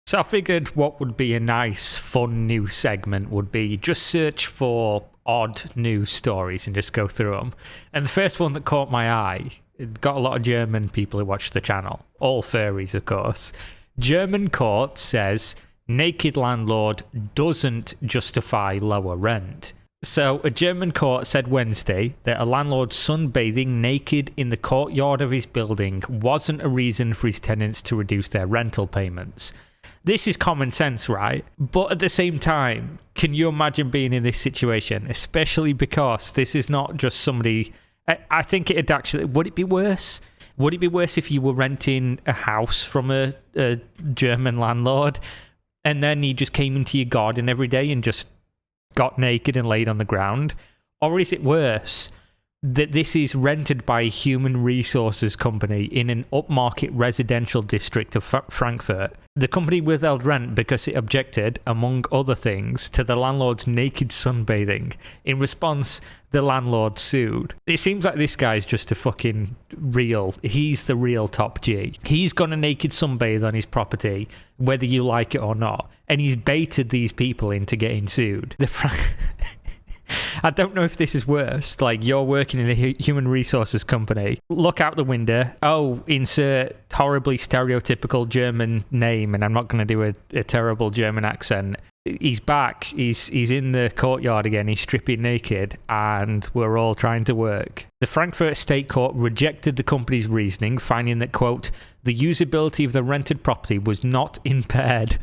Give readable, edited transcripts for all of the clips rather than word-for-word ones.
So I figured what would be a nice, fun news segment would be just search for odd news stories and just go through them. And the first one that caught my eye, it got a lot of German people who watch the channel. All furries, of course. German court says naked landlord doesn't justify lower rent. So a German court said Wednesday that a landlord sunbathing naked in the courtyard of his building wasn't a reason for his tenants to reduce their rental payments. This is common sense, right? But at the same time, can you imagine being in this situation? Especially because this is not just somebody... I think it'd actually... Would it be worse? Would it be worse if you were renting a house from a German landlord and then he just came into your garden every day and just got naked and laid on the ground? Or is it worse that this is rented by a human resources company in an upmarket residential district of Frankfurt? The company withheld rent because it objected, among other things, to the landlord's naked sunbathing. In response, the landlord sued. It seems like this guy's just a fucking real... He's the real top G. He's gonna naked sunbathe on his property, whether you like it or not, and he's baited these people into getting sued. I don't know if this is worse. Like, you're working in a human resources company. Look out the window. Oh, insert horribly stereotypical German name, and I'm not going to do a terrible German accent. He's back. He's in the courtyard again. He's stripping naked, and we're all trying to work. The Frankfurt State Court rejected the company's reasoning, finding that, quote, the usability of the rented property was not impaired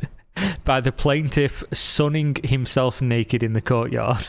by the plaintiff sunning himself naked in the courtyard.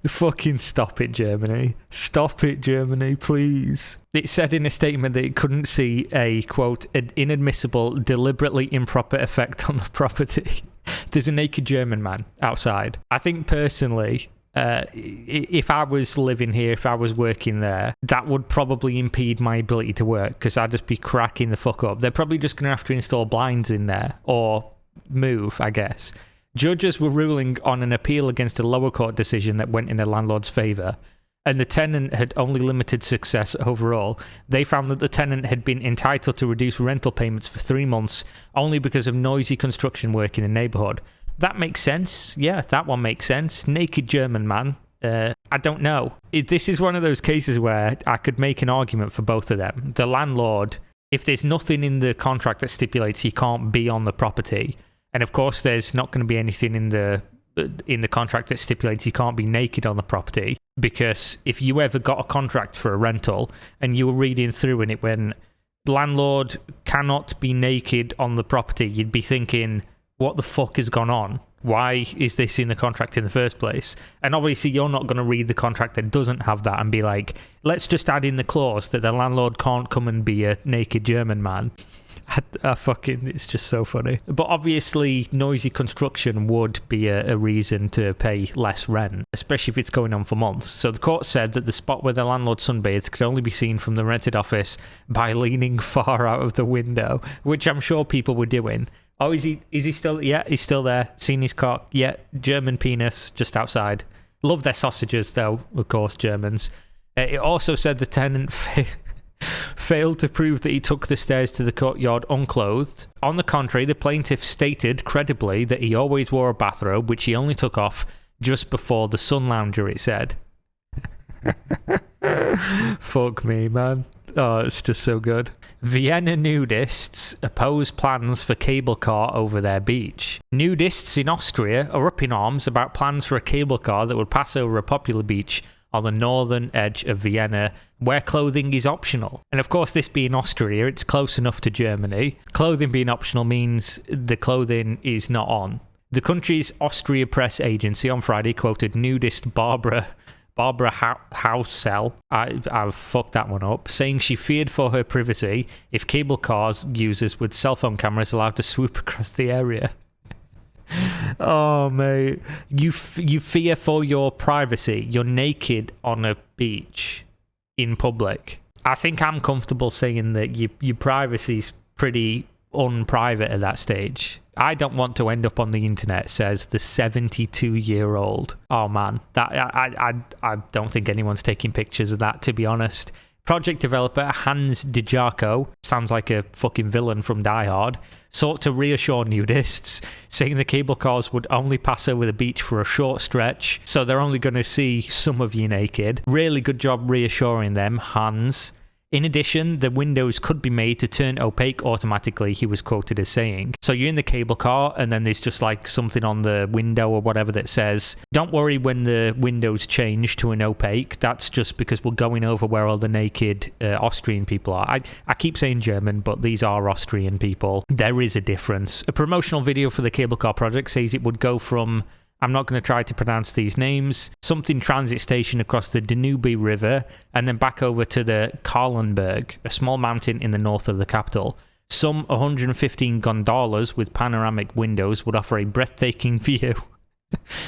Fucking stop it, Germany. Stop it, Germany, please. It said in a statement that it couldn't see a, quote, an inadmissible, deliberately improper effect on the property. There's a naked German man outside. I think personally, if I was living here, if I was working there, that would probably impede my ability to work because I'd just be cracking the fuck up. They're probably just going to have to install blinds in there or move, I guess. Judges were ruling on an appeal against a lower court decision that went in the landlord's favour, and the tenant had only limited success overall. They found that the tenant had been entitled to reduce rental payments for 3 months only because of noisy construction work in the neighbourhood. That makes sense. Yeah, that one makes sense. Naked German man. I don't know. This is one of those cases where I could make an argument for both of them. The landlord, if there's nothing in the contract that stipulates he can't be on the property... And of course, there's not going to be anything in the contract that stipulates you can't be naked on the property. Because if you ever got a contract for a rental and you were reading through and it went, landlord cannot be naked on the property, you'd be thinking, what the fuck has gone on? Why is this in the contract in the first place? And obviously, you're not going to read the contract that doesn't have that and be like, let's just add in the clause that the landlord can't come and be a naked German man. It's just so funny. But obviously, noisy construction would be a reason to pay less rent, especially if it's going on for months. So the court said that the spot where the landlord sunbathed could only be seen from the rented office by leaning far out of the window, which I'm sure people were doing. Oh, is he still? Yeah, he's still there. Seen his cock? Yeah, German penis just outside. Love their sausages, though, of course, Germans. It also said the tenant failed to prove that he took the stairs to the courtyard unclothed. On the contrary, the plaintiff stated credibly that he always wore a bathrobe, which he only took off just before the sun lounger, it said. Fuck me, man. Oh, it's just so good. Vienna nudists oppose plans for cable car over their beach. Nudists in Austria are up in arms about plans for a cable car that would pass over a popular beach on the northern edge of Vienna, where clothing is optional. And of course, this being Austria, it's close enough to Germany. Clothing being optional means the clothing is not on. The country's Austria press agency on Friday quoted nudist Barbara Hausel, I've fucked that one up, saying she feared for her privacy if cable cars users with cell phone cameras allowed to swoop across the area. Oh, mate. You fear for your privacy. You're naked on a beach in public. I think I'm comfortable saying that your privacy's pretty unprivate at that stage. I don't want to end up on the internet, says the 72-year-old. Oh, man. That I don't think anyone's taking pictures of that, to be honest. Project developer Hans DiGiaco, sounds like a fucking villain from Die Hard, sought to reassure nudists, saying the cable cars would only pass over the beach for a short stretch, so they're only going to see some of you naked. Really good job reassuring them, Hans. In addition, the windows could be made to turn opaque automatically, he was quoted as saying. So you're in the cable car, and then there's just like something on the window or whatever that says, don't worry when the windows change to an opaque, that's just because we're going over where all the naked Austrian people are. I keep saying German, but these are Austrian people. There is a difference. A promotional video for the cable car project says it would go from, I'm not going to try to pronounce these names, something transit station across the Danube River, and then back over to the Kahlenberg, a small mountain in the north of the capital. Some 115 gondolas with panoramic windows would offer a breathtaking view.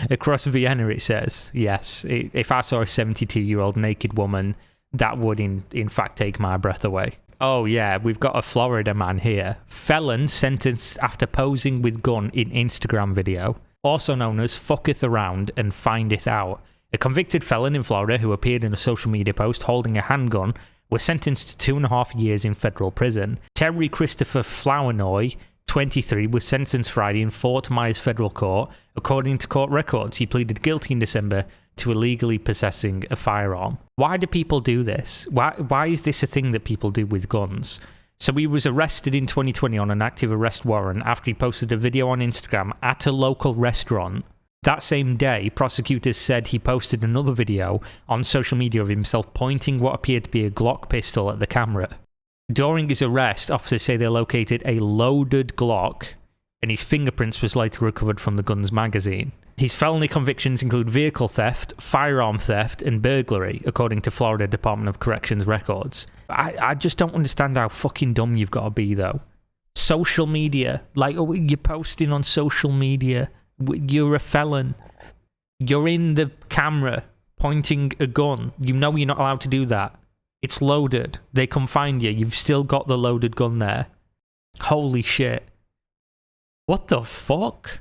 Across Vienna, it says. Yes, if I saw a 72-year-old naked woman, that would in fact take my breath away. Oh yeah, we've got a Florida man here. Felon sentenced after posing with gun in Instagram video. Also known as fucketh around and findeth out. A convicted felon in Florida who appeared in a social media post holding a handgun was sentenced to 2.5 years in federal prison. Terry Christopher Flournoy, 23, was sentenced Friday in Fort Myers federal court. According to court records, he pleaded guilty in December to illegally possessing a firearm. Why do people do this? Why is this a thing that people do with guns? So he was arrested in 2020 on an active arrest warrant after he posted a video on Instagram at a local restaurant. That same day, prosecutors said he posted another video on social media of himself pointing what appeared to be a Glock pistol at the camera. During his arrest, officers say they located a loaded Glock, and his fingerprints was later recovered from the gun's magazine. His felony convictions include vehicle theft, firearm theft, and burglary, according to Florida Department of Corrections records. I just don't understand how fucking dumb you've got to be, though. Social media. Like, you're posting on social media. You're a felon. You're in the camera pointing a gun. You know you're not allowed to do that. It's loaded. They come find you. You've still got the loaded gun there. Holy shit. What the fuck?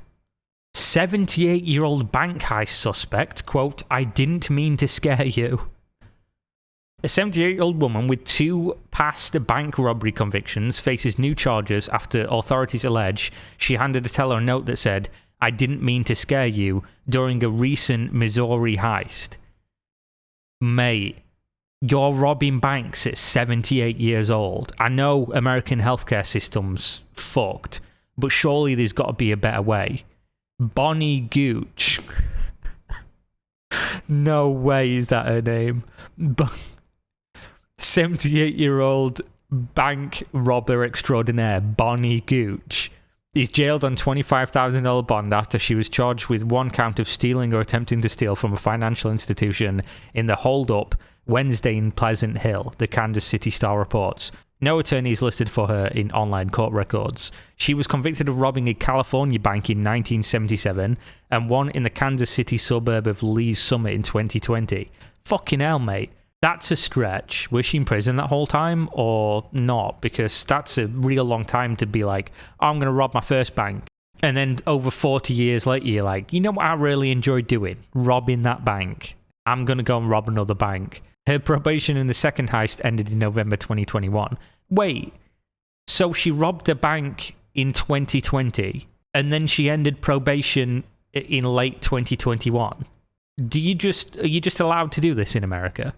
78-year-old bank heist suspect, quote, I didn't mean to scare you. A 78-year-old woman with 2 past bank robbery convictions faces new charges after authorities allege she handed a teller a note that said, I didn't mean to scare you, during a recent Missouri heist. Mate, you're robbing banks at 78 years old. I know American healthcare system's fucked, but surely there's got to be a better way. Bonnie Gooch. No way is that her name. 78-year-old bank robber extraordinaire Bonnie Gooch is jailed on $25,000 bond after she was charged with 1 count of stealing or attempting to steal from a financial institution in the hold-up Wednesday in Pleasant Hill, the Kansas City Star reports. No attorney is listed for her in online court records. She was convicted of robbing a California bank in 1977 and one in the Kansas City suburb of Lee's Summit in 2020. Fucking hell, mate. That's a stretch. Was she in prison that whole time or not? Because that's a real long time to be like, oh, I'm going to rob my first bank. And then over 40 years later, you're like, you know what I really enjoyed doing? Robbing that bank. I'm going to go and rob another bank. Her probation in the second heist ended in November 2021. Wait, so she robbed a bank in 2020 and then she ended probation in late 2021? Are you just allowed to do this in America?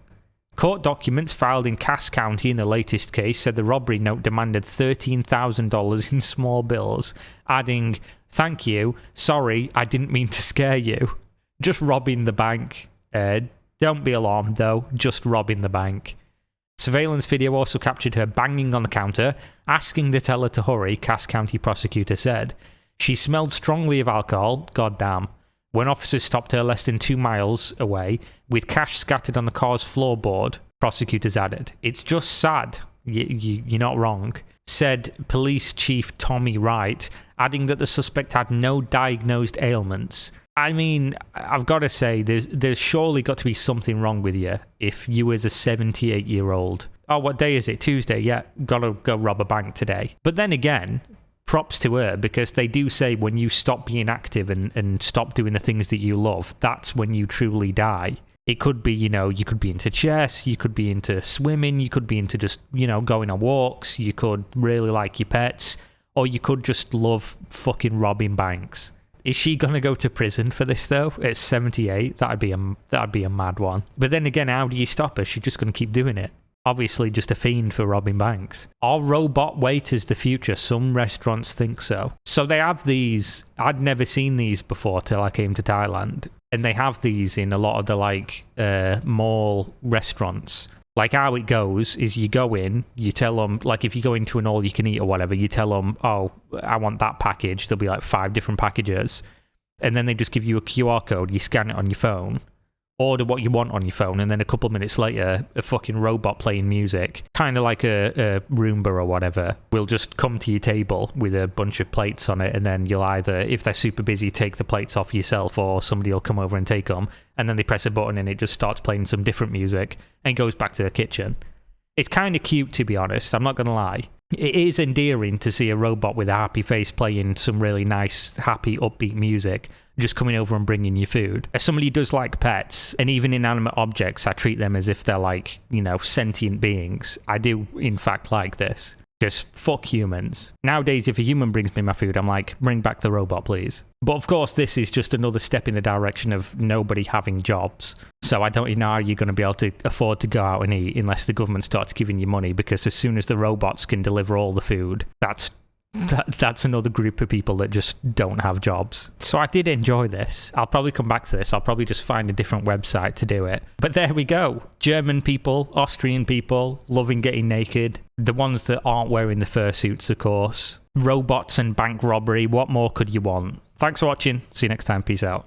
Court documents filed in Cass County in the latest case said the robbery note demanded $13,000 in small bills, adding, thank you, sorry, I didn't mean to scare you. Just robbing the bank. Don't be alarmed though, just robbing the bank. Surveillance video also captured her banging on the counter, asking the teller to hurry, Cass County prosecutor said. She smelled strongly of alcohol, goddamn. When officers stopped her less than 2 miles away, with cash scattered on the car's floorboard, prosecutors added. It's just sad. You're not wrong, said Police Chief Tommy Wright, adding that the suspect had no diagnosed ailments. I mean, I've got to say, there's surely got to be something wrong with you if you as a 78-year-old... Oh, what day is it? Tuesday, yeah, gotta go rob a bank today. But then again, props to her, because they do say when you stop being active and stop doing the things that you love, that's when you truly die. It could be, you could be into chess, you could be into swimming, you could be into just, going on walks, you could really like your pets, or you could just love fucking robbing banks. Is she gonna go to prison for this though? At 78, that'd be a mad one. But then again, how do you stop her? She's just gonna keep doing it. Obviously, just a fiend for robbing banks. Are robot waiters the future? Some restaurants think so. So they have these. I'd never seen these before till I came to Thailand, and they have these in a lot of the mall restaurants. Like how it goes is you go in, you tell them, like if you go into an all-you-can-eat or whatever, you tell them, oh, I want that package. There'll be like 5 different packages. And then they just give you a QR code, you scan it on your phone, order what you want on your phone, and then a couple of minutes later, a fucking robot playing music, kind of like a Roomba or whatever, will just come to your table with a bunch of plates on it, and then you'll either, if they're super busy, take the plates off yourself, or somebody will come over and take them, and then they press a button and it just starts playing some different music and goes back to the kitchen. It's kind of cute, to be honest, I'm not going to lie. It is endearing to see a robot with a happy face playing some really nice, happy, upbeat music, just coming over and bringing you food. As somebody who does like pets, and even inanimate objects, I treat them as if they're like, sentient beings. I do, in fact, like this. Just fuck humans. Nowadays, if a human brings me my food, I'm like, bring back the robot, please. But of course, this is just another step in the direction of nobody having jobs. So I don't even know how you're going to be able to afford to go out and eat unless the government starts giving you money, because as soon as the robots can deliver all the food, that's another group of people that just don't have jobs. So I did enjoy this. I'll probably come back to this. I'll probably just find a different website to do it. But there we go. German people, Austrian people, loving getting naked. The ones that aren't wearing the fursuits, of course. Robots and bank robbery. What more could you want? Thanks for watching. See you next time. Peace out.